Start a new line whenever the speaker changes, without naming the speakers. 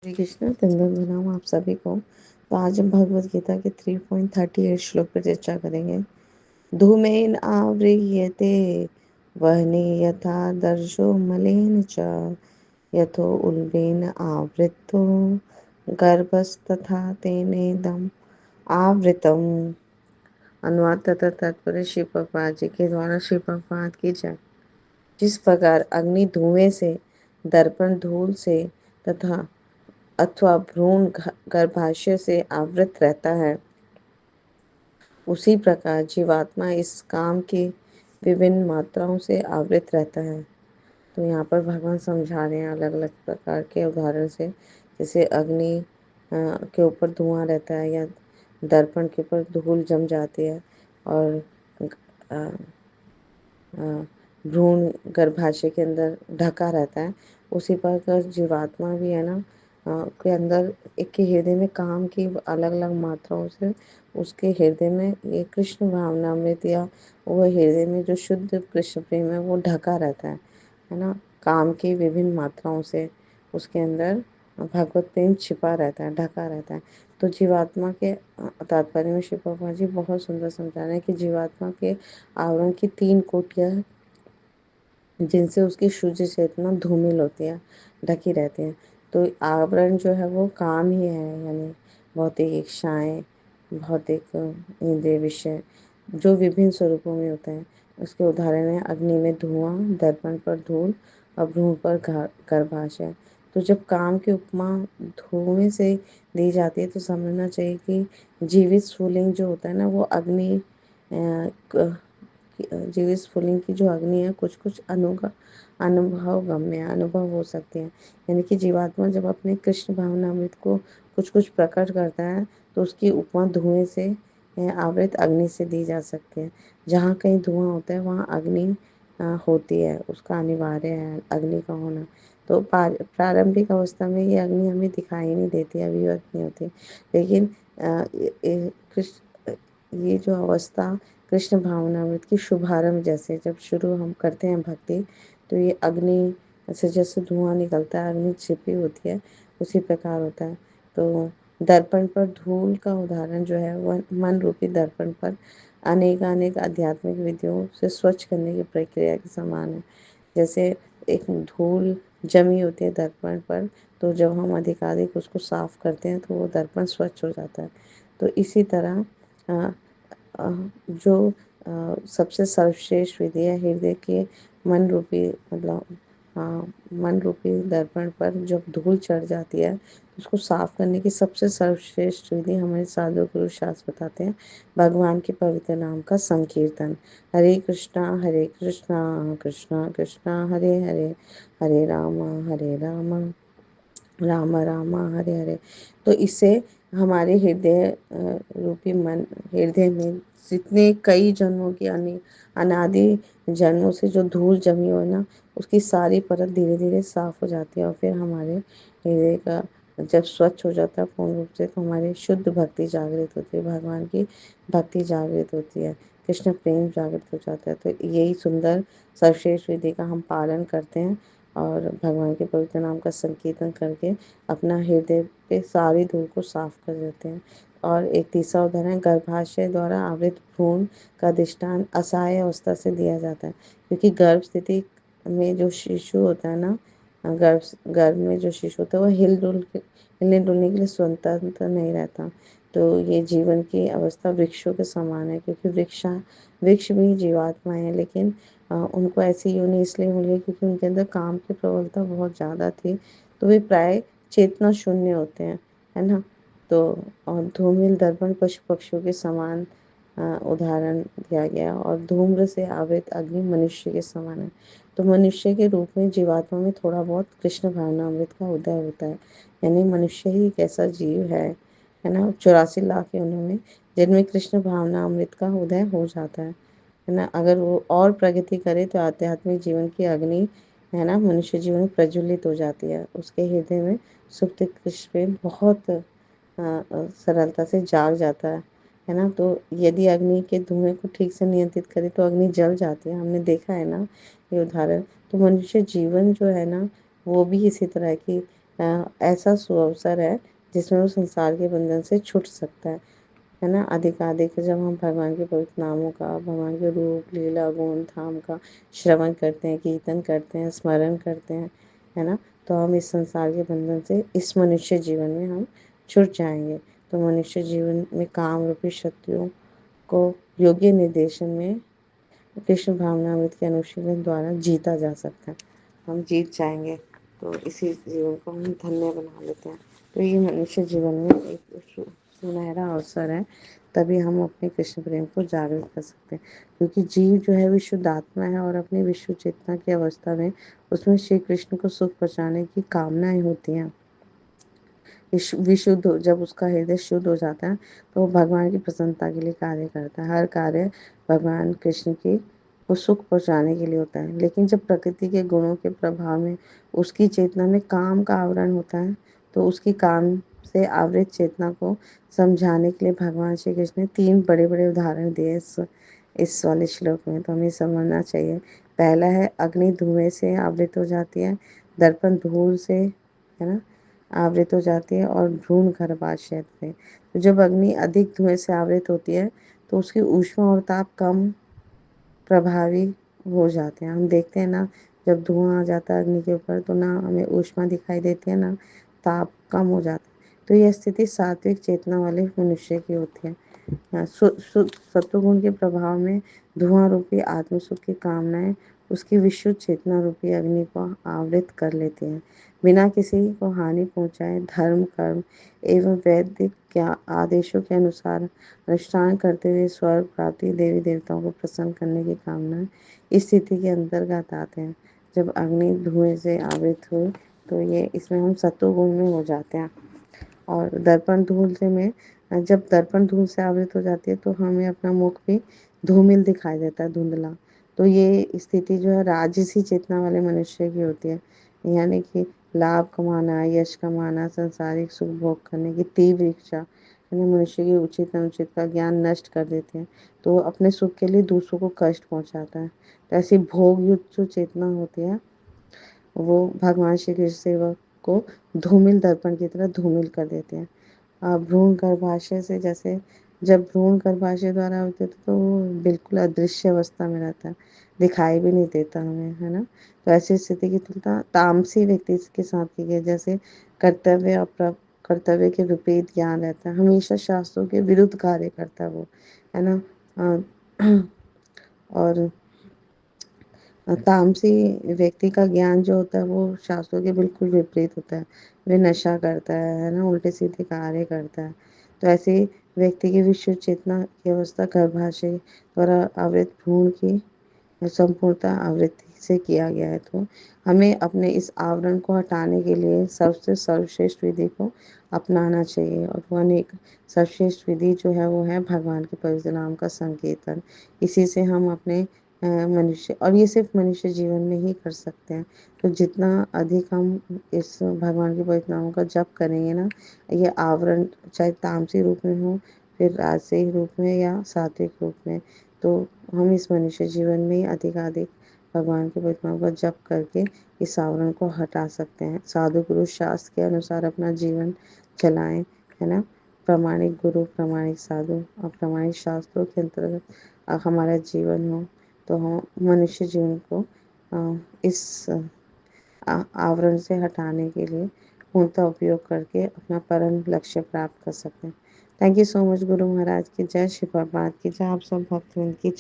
श्री कृष्ण चंदन बनाम आप सभी को। तो आज हम भगवत गीता के 3.38 श्लोक पर चर्चा करेंगे। धूमेन आवृह्यते वह्नि यथा दर्शो मलेन च यथो उल्बेन आवृतो गर्भस्तथा तेनेदम आवृतम। अनुवाद तथा तात्पर्य श्री प्रभुपाद जी के द्वारा श्री प्रभुपाद की जय। जिस प्रकार अग्नि धुएं से, दर्पण धूल से तथा अथवा भ्रूण गर्भाशय से आवृत रहता है, उसी प्रकार जीवात्मा इस काम की विभिन्न मात्राओं से आवृत रहता है। तो यहाँ पर भगवान समझा रहे हैं अलग अलग प्रकार के उदाहरण से, जैसे अग्नि के ऊपर धुआं रहता है या दर्पण के ऊपर धूल जम जाती है और अ, भ्रूण गर्भाशय के अंदर ढका रहता है। उसी प्रकार जीवात्मा भी है ना, के अंदर एक के हृदय में काम की अलग अलग मात्राओं से उसके हृदय में ये कृष्ण भावनामृत या वो हृदय में जो शुद्ध कृष्ण प्रेम है वो ढका रहता है ना। काम की विभिन्न मात्राओं से उसके अंदर भगवत प्रेम छिपा रहता है, ढका रहता है। तो जीवात्मा के तात्पर्य में श्री प्रभुपाद जी बहुत सुंदर समझा रहे हैं कि जीवात्मा के आवरण की 3 कोटियां, जिनसे उसकी शुद्ध चेतना धूमिल होती है, ढकी रहती है। तो आवरण जो है वो काम ही है, यानी भौतिक इच्छाएं, भौतिक इंद्रिय विषय जो विभिन्न स्वरूपों में होते हैं। उसके उदाहरण है अग्नि में धुआं, दर्पण पर धूल और भ्रूण पर गर्भाशय। तो जब काम की उपमा धुएं से दी जाती है तो समझना चाहिए कि जीवित स्फुलिंग जो होता है ना वो अग्नि, जीवित स्फुलिंग की जो अग्नि है कुछ कुछ अनुभव गम्य अनुभव हो सकते हैं। यानी कि जीवात्मा जब अपने कृष्ण भावनामृत को कुछ कुछ प्रकट करता है तो उसकी उपमा धुएं से आवृत अग्नि से दी जा सकती है। जहाँ कहीं धुआं होता है वहाँ अग्नि होती है, उसका अनिवार्य है अग्नि का होना। तो प्रारंभिक अवस्था में ये अग्नि हमें दिखाई नहीं देती, अभिव्यक्त नहीं होती, लेकिन ये जो अवस्था कृष्ण भावनामृत की शुभारंभ, जैसे जब शुरू हम करते हैं भक्ति, तो ये अग्नि से जैसे धुआं निकलता है, अग्नि छिपी होती है, उसी प्रकार होता है। तो दर्पण पर धूल का उदाहरण जो है वह मन रूपी दर्पण पर अनेक आध्यात्मिक विधियों से स्वच्छ करने की प्रक्रिया के समान है। जैसे एक धूल जमी होती है दर्पण पर, तो जब हम अधिकाधिक उसको साफ करते हैं तो वो दर्पण स्वच्छ हो जाता है। तो इसी तरह जो सबसे सर्वश्रेष्ठ विधि है हृदय के मन रूपी, मतलब मन रूपी दर्पण पर जब धूल चढ़ जाती है तो उसको साफ करने की सबसे सर्वश्रेष्ठ विधि हमारे साधु गुरु शास्त्र बताते हैं भगवान के पवित्र नाम का संकीर्तन। हरे कृष्णा कृष्णा कृष्णा हरे हरे, हरे राम राम राम हरे हरे। तो इससे हमारे हृदय रूपी मन, हृदय में जितने कई जन्मों की अनादि जन्मों से जो धूल जमी हो ना, उसकी सारी परत धीरे धीरे साफ हो जाती है और फिर हमारे हृदय का जब स्वच्छ हो जाता है पूर्ण रूप से, तो हमारी शुद्ध भक्ति जागृत होती है, भगवान की भक्ति जागृत होती है, कृष्ण प्रेम जागृत हो जाता है। तो यही सुंदर सर्वश्रेष्ठ विधि का हम पालन करते हैं और भगवान के पवित्र नाम का संकीर्तन करके अपना हृदय पे सारी धूल को साफ कर देते हैं। और एक तीसरा उदाहरण, गर्भाशय द्वारा आवृत भ्रूण का दृष्टांत असहाय अवस्था से दिया जाता है, क्योंकि गर्भ स्थिति में जो शिशु होता है ना, गर्भ में जो शिशु होता है वह हिलने डुलने के लिए स्वतंत्र नहीं रहता। तो ये जीवन की अवस्था वृक्षों के समान है, क्योंकि वृक्ष भी जीवात्मा है, लेकिन उनको ऐसी योनि इसलिए मिली क्योंकि उनके अंदर काम की प्रबलता बहुत ज़्यादा थी, तो वे प्राय चेतना शून्य होते हैं, है ना। तो और धूमिल दर्पण पशु पक्षियों के समान उदाहरण दिया गया, और धूम्र से आवृत अग्नि मनुष्य के समान है। तो मनुष्य के रूप में जीवात्मा में थोड़ा बहुत कृष्ण भावनामृत का उदय होता है, यानी मनुष्य ही एक ऐसा जीव है ना, 84 लाख योनियों में, जिनमें कृष्ण भावनामृत का उदय हो जाता है ना। अगर वो और प्रगति करे तो आध्यात्मिक जीवन की अग्नि, है ना, मनुष्य जीवन में प्रज्वलित हो जाती है, उसके हृदय में सुप्त कृष्ण प्रेम बहुत सरलता से जाग जाता है ना। तो यदि अग्नि के धुएं को ठीक से नियंत्रित करें तो अग्नि जल जाती है, हमने देखा है ना ये उदाहरण। तो मनुष्य जीवन जो है ना वो भी इसी तरह की ऐसा सुअवसर है जिसमें वो संसार के बंधन से छूट सकता है ना। अधिकाधिक जब हम भगवान के पवित्र नामों का, भगवान के रूप, लीला, गुण, धाम का श्रवण करते हैं, कीर्तन करते हैं, स्मरण करते हैं, है ना, तो हम इस संसार के बंधन से इस मनुष्य जीवन में हम छूट जाएंगे। तो मनुष्य जीवन में काम रूपी शक्तियों को योग्य निर्देशन में कृष्ण भावनामृत के अनुशीलन द्वारा जीता जा सकता है। हम जीत जाएंगे, तो इसी जीवन को हम धन्य बना लेते हैं। तो ये मनुष्य जीवन में एक सुनहरा अवसर है, तभी हम अपने कृष्ण प्रेम को जागृत कर सकते हैं। क्योंकि जीव जो है विशुद्ध आत्मा है और अपनी विश्व चेतना की अवस्था में उसमें श्री कृष्ण को सुख पहुँचाने की कामनाएं होती हैं। विशुद्ध जब उसका हृदय शुद्ध हो जाता है तो वो भगवान की प्रसन्नता के लिए कार्य करता है। हर कार्य भगवान कृष्ण की को सुख पहुंचाने के लिए होता है। लेकिन जब प्रकृति के गुणों के प्रभाव में उसकी चेतना में काम का आवरण होता है, तो उसकी काम से आवृत चेतना को समझाने के लिए भगवान श्री कृष्ण ने 3 बड़े-बड़े उदाहरण दिए इस वाले श्लोक में, तो हमें समझना चाहिए। पहला है अग्नि धुएं से आवृत हो जाती है, दर्पण धूल से, है ना, आवृत हो जाती है, और भ्रूण गर्भाशय से। तो जब अग्नि अधिक धुएं से आवृत होती है तो उसकी ऊष्मा और ताप कम प्रभावी हो जाते हैं। हम देखते हैं ना, जब धुआं आ जाता है अग्नि के ऊपर तो ना हमें ऊष्मा दिखाई देती है ना ताप, कम हो जाता है। तो यह स्थिति सात्विक चेतना वाले मनुष्य की होती है। सत्वगुण के प्रभाव में धुआं रूपी आत्म सुख की कामनाएं उसकी विशुद्ध चेतना रूपी अग्नि को आवृत कर लेती हैं। बिना किसी को हानि पहुंचाए धर्म, कर्म एवं वैदिक आदेशों के अनुसार अनुष्ठान करते हुए स्वर्ग प्राप्ति, देवी देवताओं को प्रसन्न करने की कामना इस स्थिति के अंतर्गत आते हैं। जब अग्नि धुएं से आवृत हुई तो ये इसमें हम सत्वगुण में हो जाते हैं। और दर्पण धूल से में जब दर्पण धूल से आवृत हो जाती है तो हमें अपना मुख भी धूमिल दिखाई देता है, धुंधला। तो ये स्थिति जो है राजसी चेतना वाले मनुष्य की होती है। यानी कि लाभ कमाना, यश कमाना, सांसारिक सुख भोग करने की तीव्र इच्छा, यानी मनुष्य की उचित अनुचित का ज्ञान नष्ट कर देते हैं। तो अपने सुख के लिए दूसरों को कष्ट पहुंचाता है। तो ऐसी भोग युक्त जो चेतना होती है वो भगवान श्री कृष्ण सेवक को धूमिल दर्पण की तरह धूमिल कर देते हैं। भ्रूण गर्भाशय से, जैसे जब भ्रूण गर्भाशय द्वारा होते थे तो वो बिल्कुल अदृश्य अवस्था में रहता है, दिखाई भी नहीं देता हमें, है ना। तो ऐसी स्थिति की तुलना तामसी व्यक्ति के साथ की गई, जैसे कर्तव्य और कर्तव्य के विपरीत ज्ञान रहता है, हमेशा शास्त्रों के विरुद्ध कार्य करता है वो, है ना। और तामसी व्यक्ति का ज्ञान जो होता है वो शास्त्रों के बिल्कुल विपरीत होता है। वे नशा करता है ना, उल्टे सीधे कार्य करता है। तो ऐसे व्यक्ति की विश्व चेतना की अवस्था गर्भाशय द्वारा आवृत भ्रूण की संपूर्णता आवृत्ति से किया गया है। तो हमें अपने इस आवरण को हटाने के लिए सबसे सर्वश्रेष्ठ विधि को अपनाना चाहिए, और वो अनेक सर्वश्रेष्ठ विधि जो है वो है भगवान के पवित्र नाम का संकीर्तन। इसी से हम अपने मनुष्य, और ये सिर्फ मनुष्य जीवन में ही कर सकते हैं। तो जितना अधिक हम इस भगवान के पवित्र नामों का जप करेंगे ना, ये आवरण चाहे तामसी रूप में हो, फिर राजसिक रूप में या सात्विक रूप में, तो हम इस मनुष्य जीवन में ही अधिकाधिक भगवान के पवित्र नामों का जप करके इस आवरण को हटा सकते हैं। साधु गुरु शास्त्र के अनुसार अपना जीवन चलाएं, है ना। प्रामाणिक गुरु, प्रामाणिक साधु और प्रामाणिक शास्त्रों के अंतर्गत हमारा जीवन हो, तो हम मनुष्य जीवन को इस आवरण से हटाने के लिए पूर्णतः उपयोग करके अपना परम लक्ष्य प्राप्त कर सकते हैं। Thank you so much. Guru Maharaj की जय, श्री प्रभुपाद की जय, आप सब भक्तों की जय।